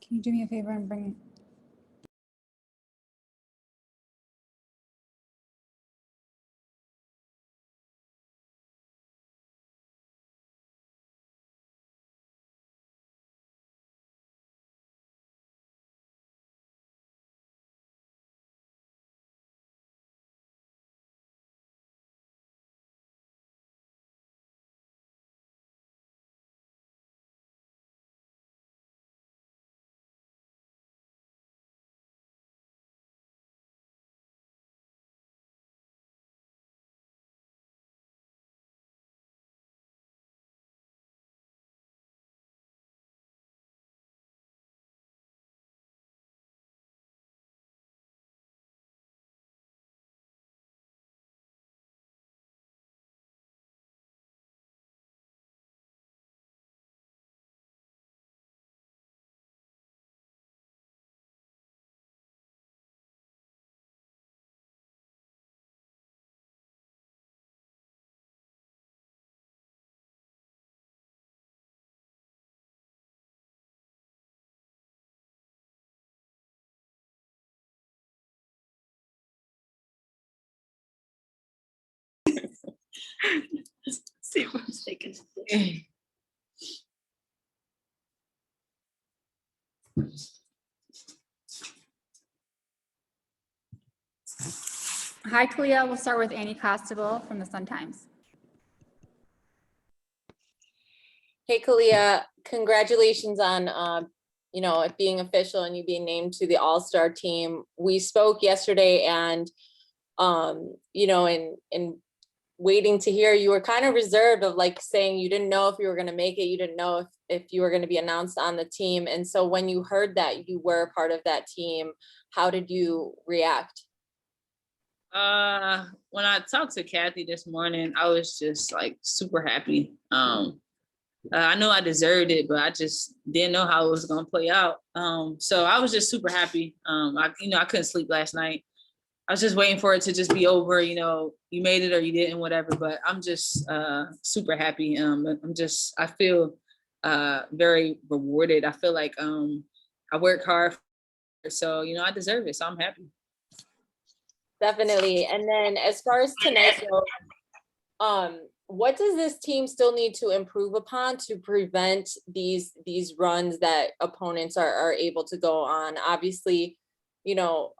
Can you do me a favor and bring? See what's taking. Hi, Kalia. We'll start with Annie Costable from the Sun-Times. Hey, Kalia, congratulations on, it being official and you being named to the All-Star team. We spoke yesterday and, in waiting to hear, you were kind of reserved of like saying you didn't know if you were going to make it. You didn't know if you were going to be announced on the team. And so when you heard that you were part of that team, how did you react? When I talked to Kathy this morning, I was just like super happy. I know I deserved it, but I just didn't know how it was gonna play out. So I was just super happy. I couldn't sleep last night. I was just waiting for it to just be over. You made it or you didn't, whatever. But I'm just super happy. I feel very rewarded. I feel like I worked hard, so I deserve it. So I'm happy. Definitely. And then as far as tonight goes, what does this team still need to improve upon to prevent these runs that opponents are able to go on? Obviously,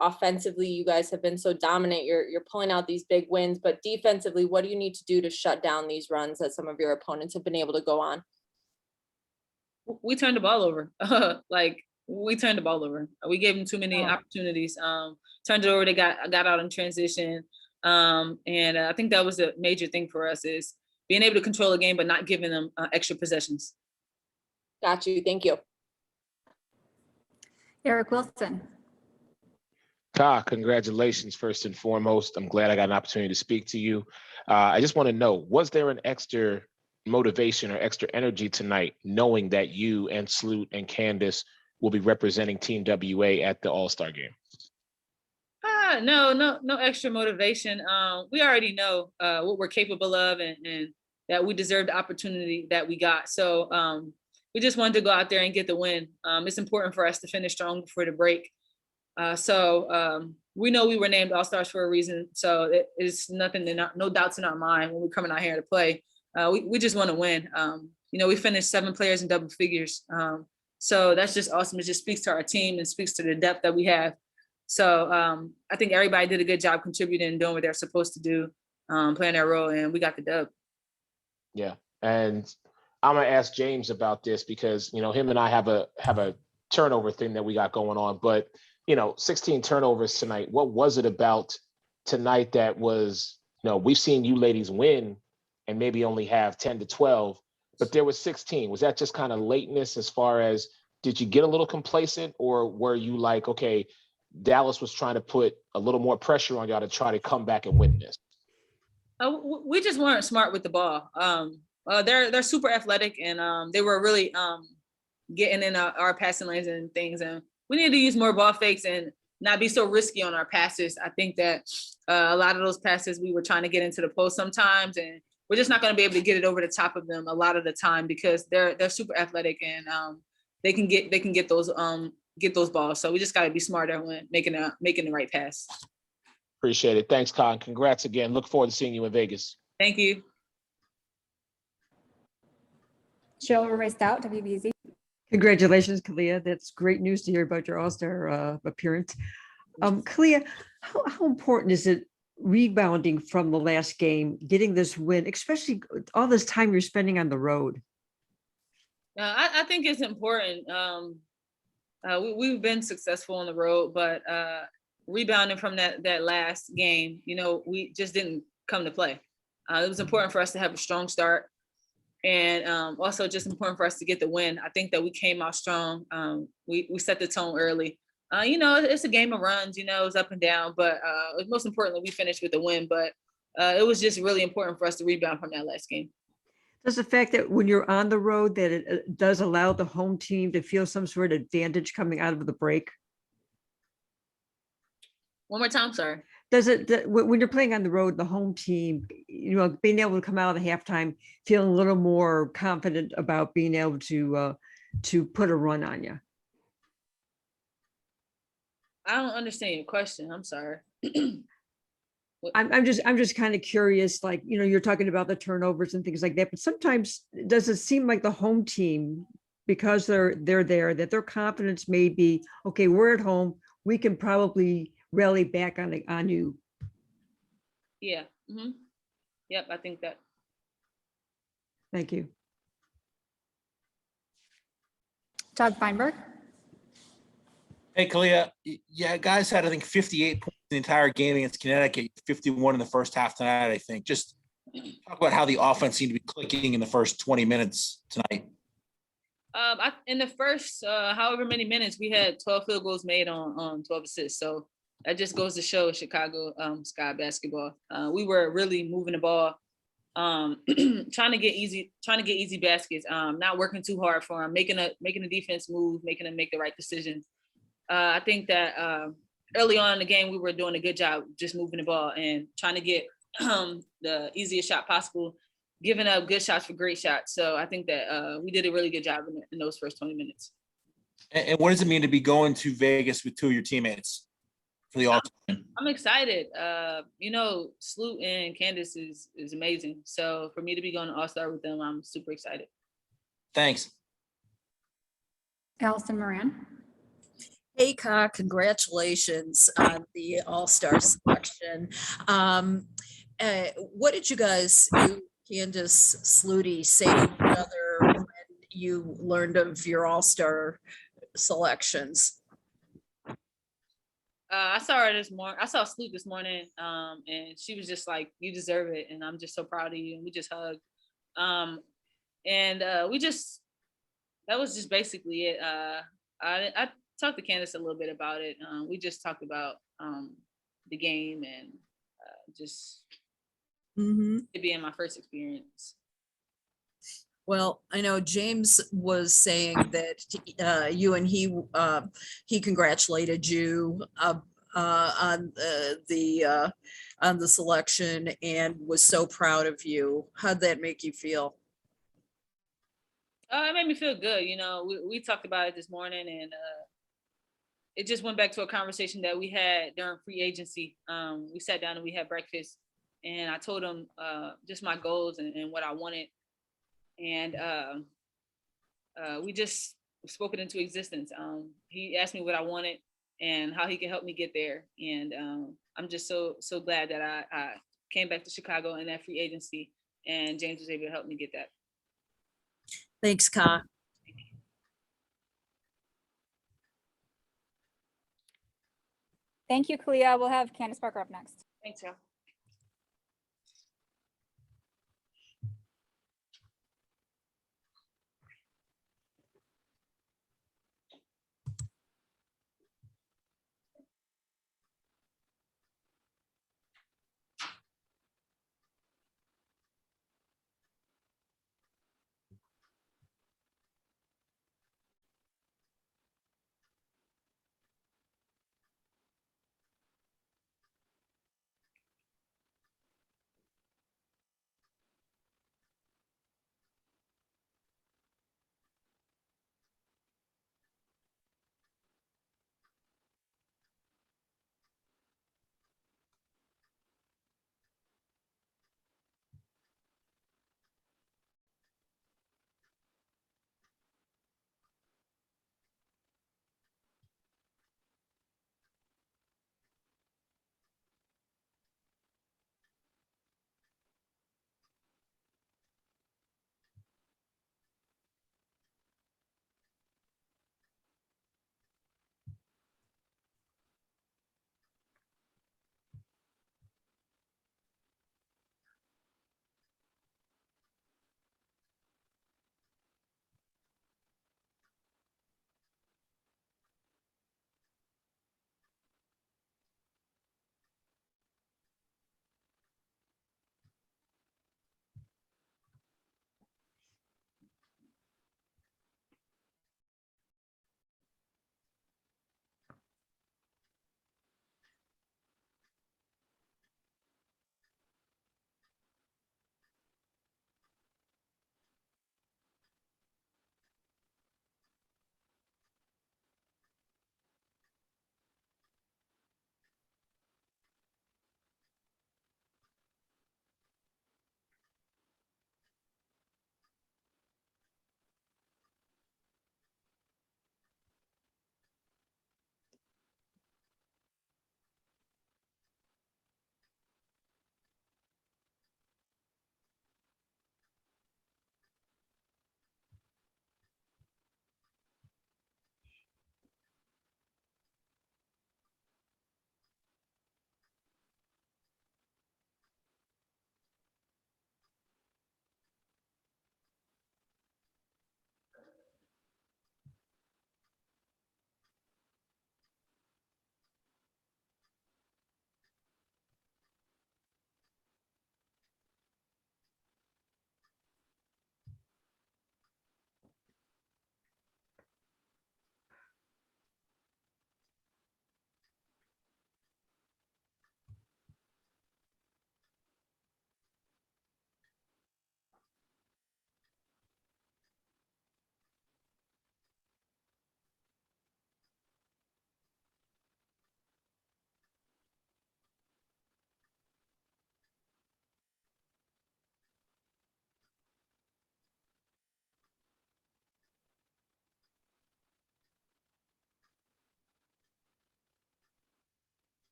offensively, you guys have been so dominant. You're pulling out these big wins, but defensively, what do you need to do to shut down these runs that some of your opponents have been able to go on? We turned the ball over. We turned the ball over. We gave them too many opportunities. Turned it over. They got out in transition. And I think that was a major thing for us, is being able to control the game, but not giving them extra possessions. Got you. Thank you. Eric Wilson. Ka, congratulations, first and foremost. I'm glad I got an opportunity to speak to you. I just want to know, was there an extra motivation or extra energy tonight, knowing that you and Sloot and Candace will be representing Team WA at the All-Star game? No extra motivation. We already know what we're capable of and that we deserve the opportunity that we got. So we just wanted to go out there and get the win. It's important for us to finish strong before the break. So we know we were named All-Stars for a reason. So it's nothing, no doubts in our mind when we're coming out here to play. We just want to win. We finished 7 players in double figures. So that's just awesome. It just speaks to our team and speaks to the depth that we have. So I think everybody did a good job contributing and doing what they're supposed to do, playing their role, and we got the dub. Yeah, and I'm gonna ask James about this because him and I have a turnover thing that we got going on. But 16 turnovers tonight. What was it about tonight that was? We've seen you ladies win and maybe only have 10 to 12, but there was 16. Was that just kind of lateness as far as, did you get a little complacent, or were you like, okay, Dallas was trying to put a little more pressure on y'all to try to come back and win this? We just weren't smart with the ball. They're super athletic, and they were really getting in our passing lanes and things. And we need to use more ball fakes and not be so risky on our passes. I think that a lot of those passes, we were trying to get into the post sometimes, and we're just not going to be able to get it over the top of them a lot of the time because they're super athletic, and they can get those balls. So we just got to be smarter when making the right pass. Appreciate it. Thanks, Con. Congrats again. Look forward to seeing you in Vegas. Thank you. Cheryl Rice Stout, WBZ. Congratulations, Kalia. That's great news to hear about your All-Star appearance. Kalia, how important is it rebounding from the last game, getting this win, especially all this time you're spending on the road? I think it's important. We've been successful on the road, but rebounding from that last game, we just didn't come to play. It was important for us to have a strong start, and also just important for us to get the win. I think that we came out strong. We set the tone early. It's a game of runs. It's up and down, but most importantly, we finished with a win. But it was just really important for us to rebound from that last game. Does the fact that when you're on the road that it does allow the home team to feel some sort of advantage coming out of the break? One more time, sorry. Does it, when you're playing on the road, the home team, being able to come out of the halftime, feeling a little more confident about being able to put a run on you? I don't understand your question. I'm sorry. I'm just kind of curious, like, you're talking about the turnovers and things like that, but sometimes does it seem like the home team, because they're there, that their confidence may be, okay, we're at home, we can probably rally back on you? Yeah. Mm-hmm. Yep, I think that. Thank you. Doug Feinberg. Hey, Kalia. Yeah, guys had, I think, 58 points in the entire game against Connecticut, 51 in the first half tonight, I think. Just talk about how the offense seemed to be clicking in the first 20 minutes tonight. In the first however many minutes, we had 12 field goals made on 12 assists. So that just goes to show Chicago Sky basketball. We were really moving the ball, trying to get easy baskets, not working too hard for them, making the defense move, making them make the right decisions. I think that early on in the game, we were doing a good job just moving the ball and trying to get the easiest shot possible, giving up good shots for great shots. So I think that we did a really good job in those first 20 minutes. And what does it mean to be going to Vegas with two of your teammates for the All-Star? I'm excited. Sloot and Candace is amazing. So for me to be going to All-Star with them, I'm super excited. Thanks. Allison Moran. Hey, Ka, congratulations on the All-Star selection. What did you guys, Candace, Sluty, say to each other when you learned of your All-Star selections? I saw her this morning. I saw Sloot this morning, and she was just like, "You deserve it," and I'm just so proud of you. And we just hugged, and that was just basically it. I talked to Candace a little bit about it. We just talked about the game and just it being my first experience. Well, I know James was saying that you and he congratulated you on the selection and was so proud of you. How'd that make you feel? It made me feel good. We talked about it this morning, and it just went back to a conversation that we had during free agency. We sat down and we had breakfast, and I told him just my goals and what I wanted. And we just spoke it into existence. He asked me what I wanted and how he could help me get there. And I'm just so glad that I came back to Chicago in that free agency, and James was able to help me get that. Thanks, Ka. Thank you, Kalia. We'll have Candace Parker up next. Thanks, y'all.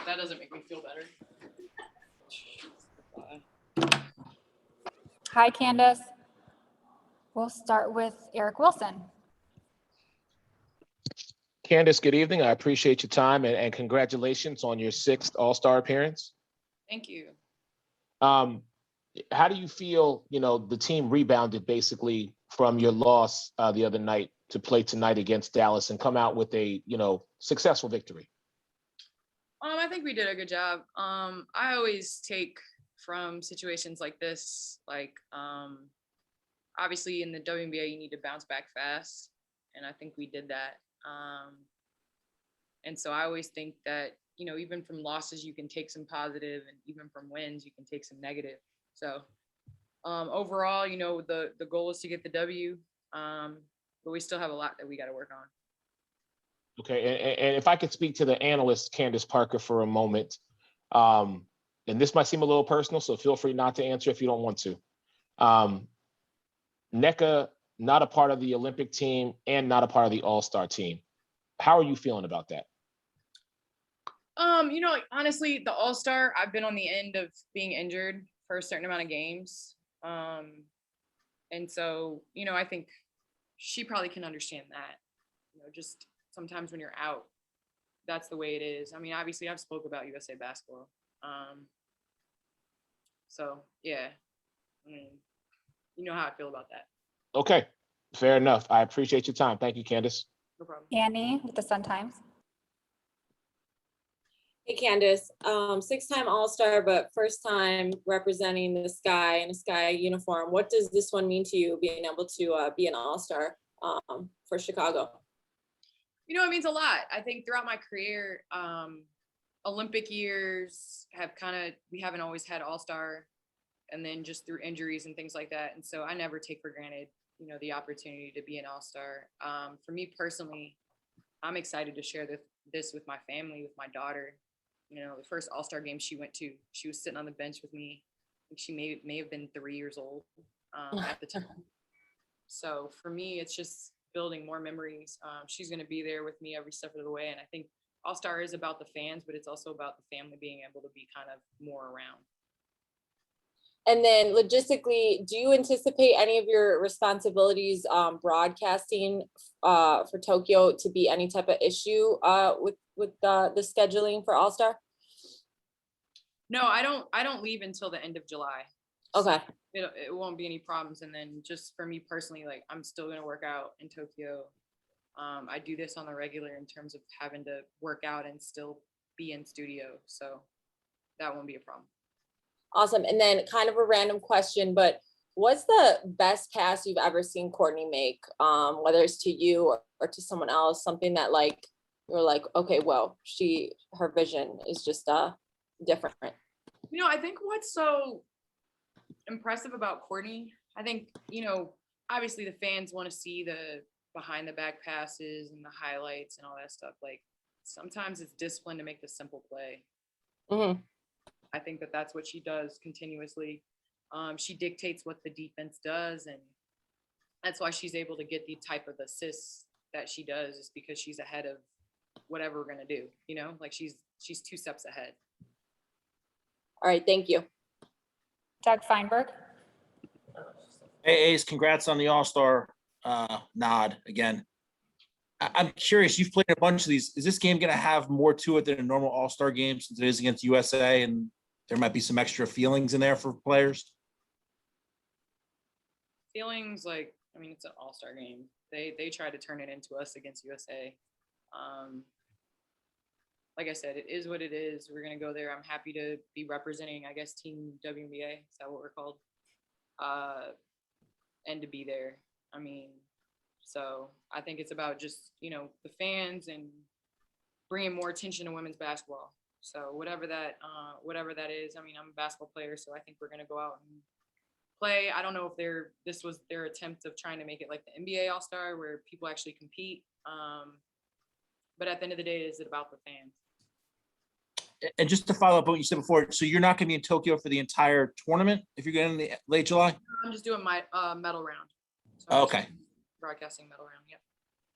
that doesn't make me feel better. Hi, Candace. We'll start with Eric Wilson. Candace, good evening. I appreciate your time and congratulations on your 6th All-Star appearance. Thank you. How do you feel, the team rebounded basically from your loss the other night to play tonight against Dallas and come out with a, successful victory? I think we did a good job. I always take from situations like this, obviously in the WNBA, you need to bounce back fast. And I think we did that. And so I always think that, even from losses, you can take some positive, and even from wins, you can take some negative. So overall, the goal is to get the W, but we still have a lot that we got to work on. Okay, and if I could speak to the analyst, Candace Parker, for a moment, and this might seem a little personal, so feel free not to answer if you don't want to. NECA, not a part of the Olympic team and not a part of the All-Star team. How are you feeling about that? Honestly, the All-Star, I've been on the end of being injured for a certain amount of games. And so, I think she probably can understand that, just sometimes when you're out, that's the way it is. I mean, obviously I've spoke about USA basketball. So yeah, you know how I feel about that. Okay, fair enough. I appreciate your time. Thank you, Candace. No problem. Annie with the Sun Times. Hey Candace, 6-time All-Star, but first time representing the Sky in a Sky uniform. What does this one mean to you, being able to be an All-Star for Chicago? It means a lot. I think throughout my career, Olympic years we haven't always had All-Star, and then just through injuries and things like that. And so I never take for granted, the opportunity to be an All-Star. For me personally, I'm excited to share this with my family, with my daughter. The first All-Star game she went to, she was sitting on the bench with me. I think she may have been 3 years old at the time. So for me, it's just building more memories. She's going to be there with me every step of the way. And I think All-Star is about the fans, but it's also about the family being able to be kind of more around. And then logistically, do you anticipate any of your responsibilities broadcasting for Tokyo to be any type of issue with the scheduling for All-Star? No, I don't leave until the end of July. Okay. So it won't be any problems. And then just for me personally, I'm still going to work out in Tokyo. I do this on the regular in terms of having to work out and still be in studio. So that won't be a problem. Awesome. And then kind of a random question, but what's the best pass you've ever seen Courtney make? Whether it's to you or to someone else, something that you're like, okay, well, her vision is just different. I think what's so impressive about Courtney, I think, obviously the fans want to see the behind the back passes and the highlights and all that stuff. Sometimes it's discipline to make the simple play. Mm-hmm. I think that's what she does continuously. She dictates what the defense does, and that's why she's able to get the type of assists that she does, is because she's ahead of whatever we're gonna do. She's 2 steps ahead. All right, thank you. Doug Feinberg. Hey, Ace, congrats on the All-Star nod again. I'm curious, you've played a bunch of these. Is this game going to have more to it than a normal All-Star game, since it is against USA and there might be some extra feelings in there for players? Feelings it's an All-Star game. They try to turn it into us against USA. Like I said, it is what it is. We're going to go there. I'm happy to be representing, I guess, Team WNBA. Is that what we're called? And to be there. So I think it's about just, the fans and bringing more attention to women's basketball. So whatever that is, I'm a basketball player, so I think we're going to go out and play. I don't know if this was their attempt of trying to make it like the NBA All-Star where people actually compete. But at the end of the day, is it about the fans? And just to follow up on what you said before, so you're not going to be in Tokyo for the entire tournament if you're getting in the late July? I'm just doing my medal round. So Okay. Broadcasting medal round. Yep.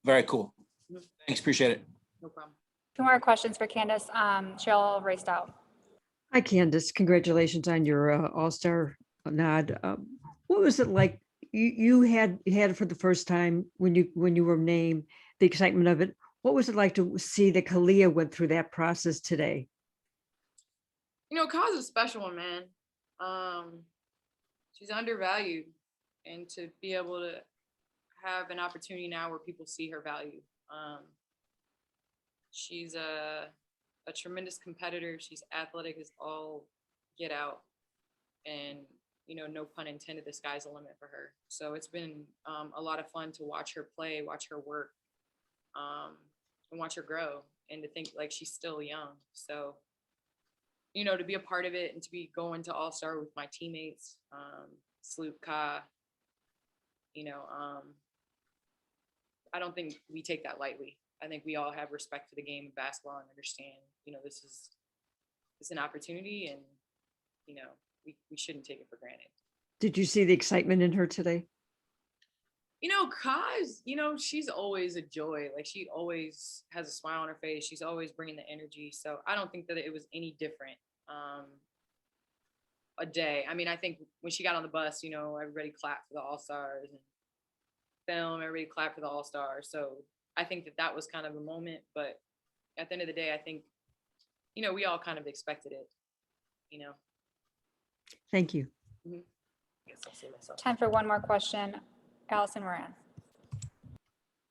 Very cool. Mhm. Thanks. Appreciate it. No problem. Two more questions for Candace. Cheryl raced out. Hi, Candace. Congratulations on your All-Star nod. What was it like? You had it for the first time when you were named, the excitement of it. What was it like to see that Kalia went through that process today? You know, Kaz is a special one, man. She's undervalued, and to be able to have an opportunity now where people see her value. She's a tremendous competitor. She's athletic as all get out, and you know, no pun intended, the sky's the limit for her. So it's been a lot of fun to watch her play, watch her work, and watch her grow, and to think like she's still young. So, you know, to be a part of it and to be going to All-Star with my teammates, Sloop, Ka, you know, I don't think we take that lightly. I think we all have respect for the game of basketball and understand, you know, this is an opportunity, and, you know, we shouldn't take it for granted. Did you see the excitement in her today? You know, Kaz, you know, she's always a joy. Like, she always has a smile on her face. She's always bringing the energy. So I don't think that it was any different a day. I mean, I think when she got on the bus, you know, everybody clapped for the All-Stars, and film, everybody clapped for the All-Stars. So I think that was kind of a moment. But at the end of the day, I think, you know, we all kind of expected it, you know. Thank you. Mm-hmm. Time for one more question. Allison Moran.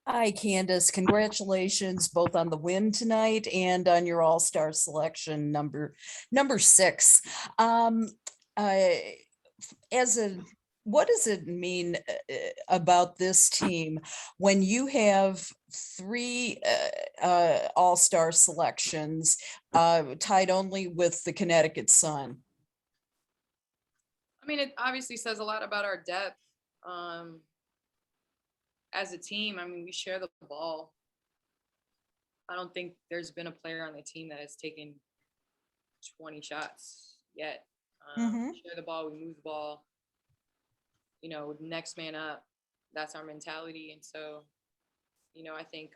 Hi, Candace. Congratulations both on the win tonight and on your all-star selection number 6. What does it mean about this team when you have 3 all-star selections tied only with the Connecticut Sun? I mean, it obviously says a lot about our depth. As a team, I mean, we share the ball. I don't think there's been a player on the team that has taken 20 shots yet. We share the ball, we move the ball. You know, next man up, that's our mentality. And so, you know, I think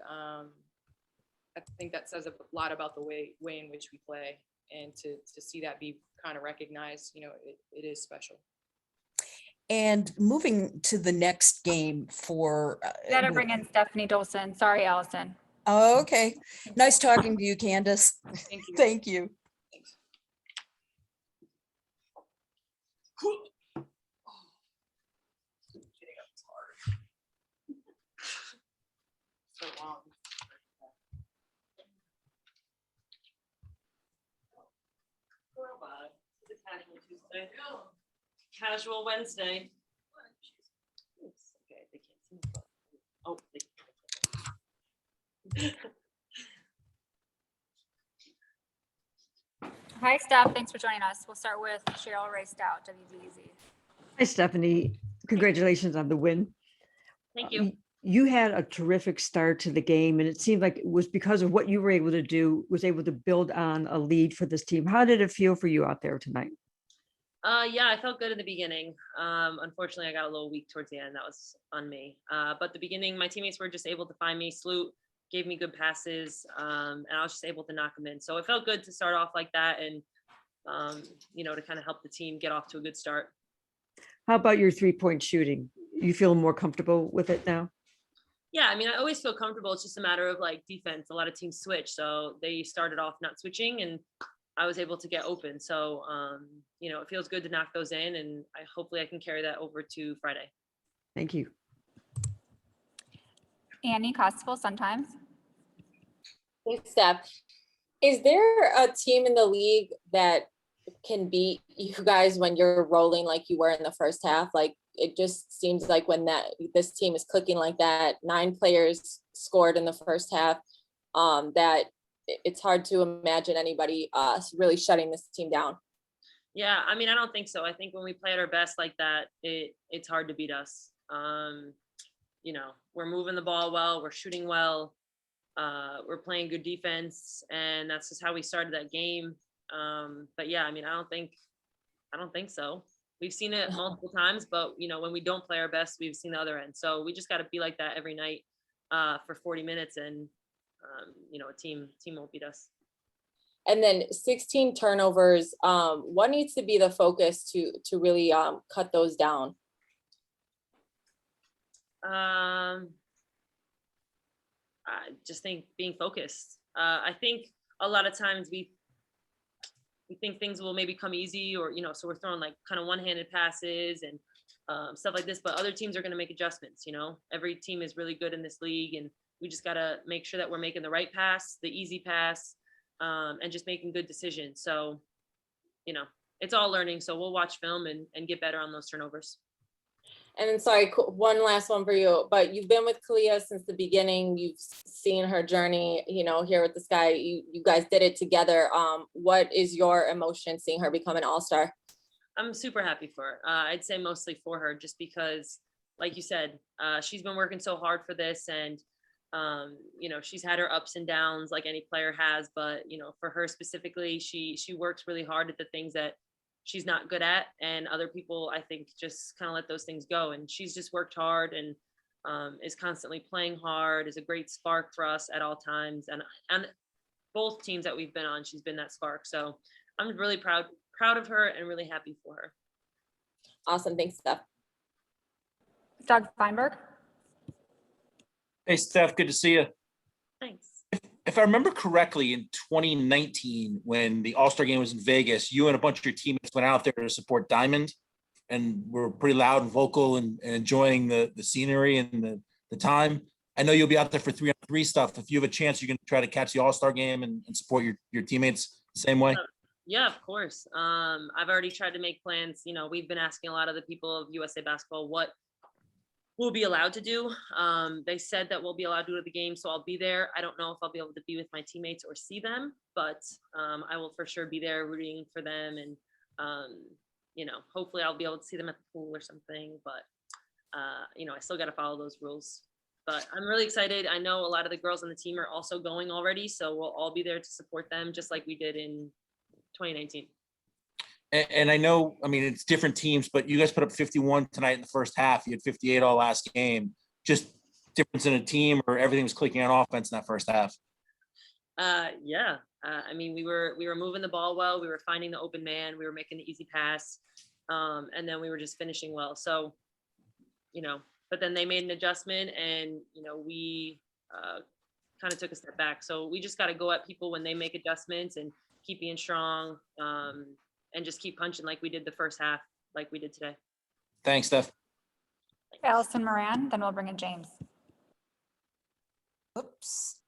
that says a lot about the way in which we play, and to see that be kind of recognized, you know, it is special. And moving to the next game for Gotta bring in Stephanie Dolson. Sorry, Allison. Oh, okay. Nice talking to you, Candace. Thank you. Thank you. Thanks. So long. Casual Wednesday. Okay, they can't see me. Oh, Hi, Steph. Thanks for joining us. We'll start with Cheryl raced out, WBEZ. Hi, Stephanie. Congratulations on the win. thank you. You had a terrific start to the game, and it seemed like it was because of what you were able to do, was able to build on a lead for this team. How did it feel for you out there tonight? Yeah, I felt good in the beginning. Unfortunately, I got a little weak towards the end. That was on me. But the beginning, my teammates were just able to find me. Sloot gave me good passes, and I was just able to knock them in. So it felt good to start off like that, and you know, to kind of help the team get off to a good start. How about your 3-point shooting? You feel more comfortable with it now? Yeah, I mean, I always feel comfortable. It's just a matter of like defense. A lot of teams switch, so they started off not switching, and I was able to get open. So, you know, it feels good to knock those in, and hopefully I can carry that over to Friday. Thank you. Annie Costable, Sun-Times. Thanks, Steph. Is there a team in the league that can beat you guys when you're rolling like you were in the first half? Like, it just seems like when this team is clicking like that, 9 players scored in the first half, that it's hard to imagine anybody really shutting this team down. Yeah, I mean, I don't think so. I think when we play at our best like that, it's hard to beat us. You know, we're moving the ball well, we're shooting well, we're playing good defense, and that's just how we started that game. But yeah, I mean, I don't think so. We've seen it multiple times, but you know, when we don't play our best, we've seen the other end. So we just got to be like that every night for 40 minutes, and a team won't beat us. And then 16 turnovers, what needs to be the focus to really cut those down? I just think being focused. I think a lot of times we think things will maybe come easy, or so we're throwing like kind of one-handed passes and stuff like this, but other teams are going to make adjustments. Every team is really good in this league, and we just got to make sure that we're making the right pass, the easy pass, and just making good decisions. So, it's all learning. So we'll watch film and get better on those turnovers. And then, sorry, one last one for you, but you've been with Kalia since the beginning. You've seen her journey, here with the Sky. You guys did it together. What is your emotion seeing her become an all-star? I'm super happy for her. I'd say mostly for her, just because, like you said, she's been working so hard for this, and she's had her ups and downs like any player has, but for her specifically, she works really hard at the things that she's not good at, and other people, I think, just kind of let those things go. And she's just worked hard and is constantly playing hard, is a great spark for us at all times. And both teams that we've been on, she's been that spark. So I'm really proud of her and really happy for her. Awesome. Thanks, Steph. Doug Feinberg. Hey, Steph, good to see you. Thanks. If I remember correctly, in 2019, when the All-Star game was in Vegas, you and a bunch of your teammates went out there to support Diamond, and were pretty loud and vocal and enjoying the scenery and the time. I know you'll be out there for 3-on-3 stuff. If you have a chance, you're going to try to catch the All-Star game and support your teammates the same way. Yeah, of course. I've already tried to make plans. We've been asking a lot of the people of USA Basketball what we'll be allowed to do. They said that we'll be allowed to go to the game, so I'll be there. I don't know if I'll be able to be with my teammates or see them, but I will for sure be there rooting for them, and hopefully I'll be able to see them at the pool or something. But I still got to follow those rules. But I'm really excited. I know a lot of the girls on the team are also going already, so we'll all be there to support them, just like we did in 2019. And I know, it's different teams, but you guys put up 51 tonight in the first half. You had 58 all last game. Just difference in a team, or everything was clicking on offense in that first half? Yeah. We were moving the ball well. We were finding the open man. We were making the easy pass. And then we were just finishing well. So, but then they made an adjustment, and, we kind of took a step back. So we just got to go at people when they make adjustments and keep being strong. And just keep punching like we did the first half, like we did today. Thanks, Steph. Allison Moran, then we'll bring in James. Whoops.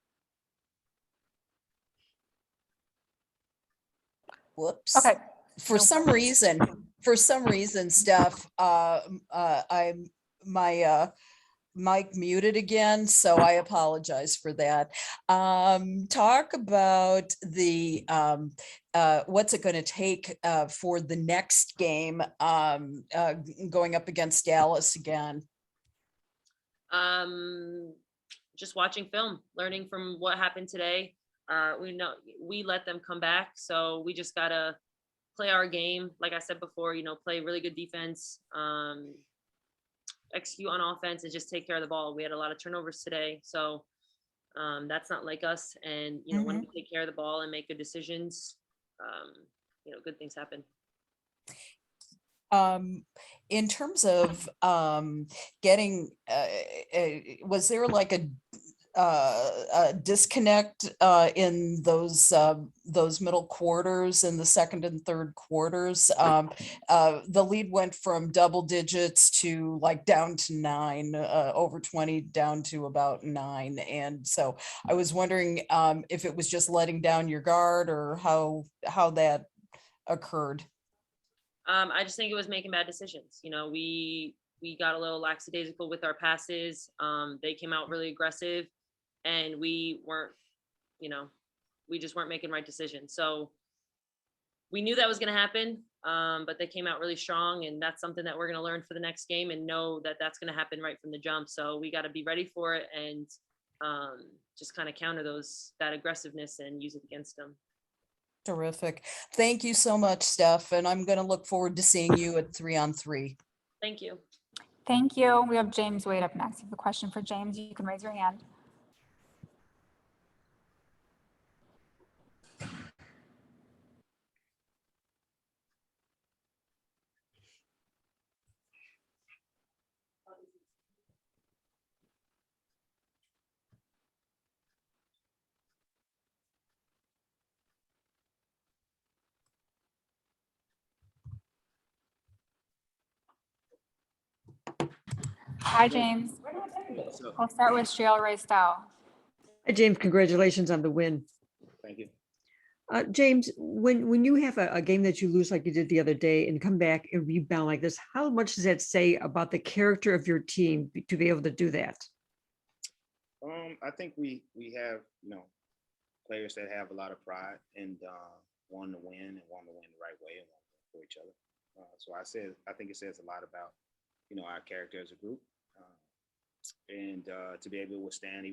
Whoops. Okay. For some reason, Steph, I'm my mic muted again, so I apologize for that. Talk about the what's it going to take for the next game, going up against Dallas again? Just watching film, learning from what happened today. We know we let them come back, so we just gotta play our game. Like I said before, play really good defense, execute on offense, and just take care of the ball. We had a lot of turnovers today, so that's not like us. And when we take care of the ball and make good decisions, good things happen. In terms of getting, was there like a disconnect in those middle quarters, in the second and third quarters? The lead went from double digits to like down to 9, over 20 down to about 9. And so I was wondering if it was just letting down your guard, or how that occurred. I just think it was making bad decisions. We got a little lackadaisical with our passes. They came out really aggressive, and we weren't, we just weren't making right decisions. So we knew that was going to happen, but they came out really strong, and that's something that we're going to learn for the next game, and know that that's going to happen right from the jump. So we got to be ready for it, and just kind of counter that aggressiveness and use it against them. Terrific. Thank you so much, Steph. And I'm going to look forward to seeing you at 3-on-3. Thank you. Thank you. We have James Wade up next. If you have a question for James, you can raise your hand. Hi, James. So, We'll start with Cheryl Ray Stow. Hi, James, congratulations on the win. thank you. James, when you have a game that you lose like you did the other day and come back and rebound like this, how much does that say about the character of your team to be able to do that? I think we have, players that have a lot of pride and want to win and want to win the right way and want to win for each other. So I think it says a lot about, our character as a group. And to be able to withstand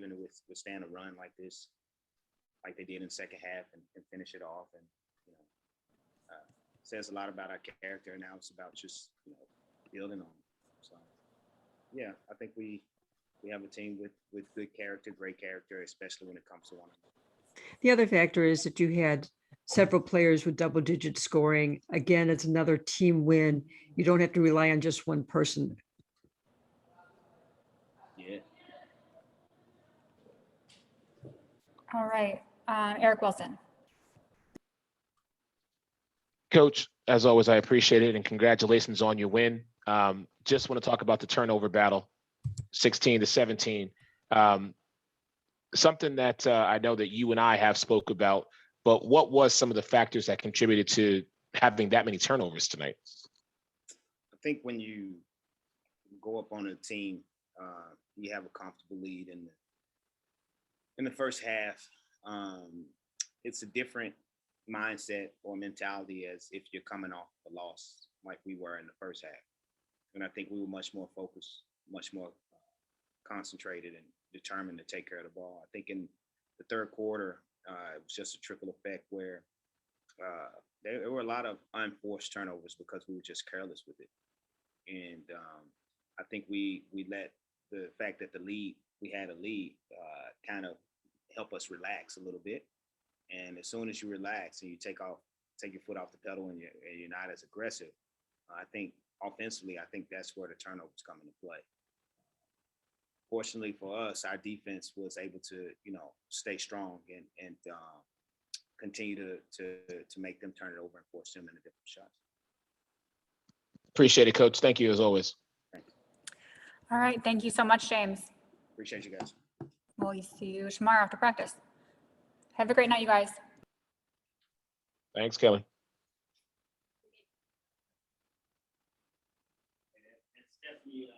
a run like this, like they did in the second half and finish it off, and says a lot about our character. And now it's about just building on it. So yeah, I think we have a team with good character, great character, especially when it comes to one another. The other factor is that you had several players with double-digit scoring. Again, it's another team win. You don't have to rely on just one person. Yeah. All right, Eric Wilson. Coach, as always, I appreciate it, and congratulations on your win. Just want to talk about the turnover battle, 16-17. Something that I know that you and I have spoke about, but what was some of the factors that contributed to having that many turnovers tonight? I think when you go up on a team, you have a comfortable lead in the first half. It's a different mindset or mentality as if you're coming off a loss like we were in the first half. And I think we were much more focused, much more concentrated and determined to take care of the ball. I think in the third quarter, it was just a trickle effect where there were a lot of unforced turnovers because we were just careless with it. And I think we let the fact that we had a lead kind of help us relax a little bit. And as soon as you relax and you take your foot off the pedal and you're not as aggressive, I think offensively, I think that's where the turnovers come into play. Fortunately for us, our defense was able to, stay strong and continue to make them turn it over and force them into different shots. Appreciate it, Coach. Thank you as always. Thanks. All right, thank you so much, James. Appreciate you guys. We'll see you tomorrow after practice. Have a great night, you guys. Thanks, Kelly. It's definitely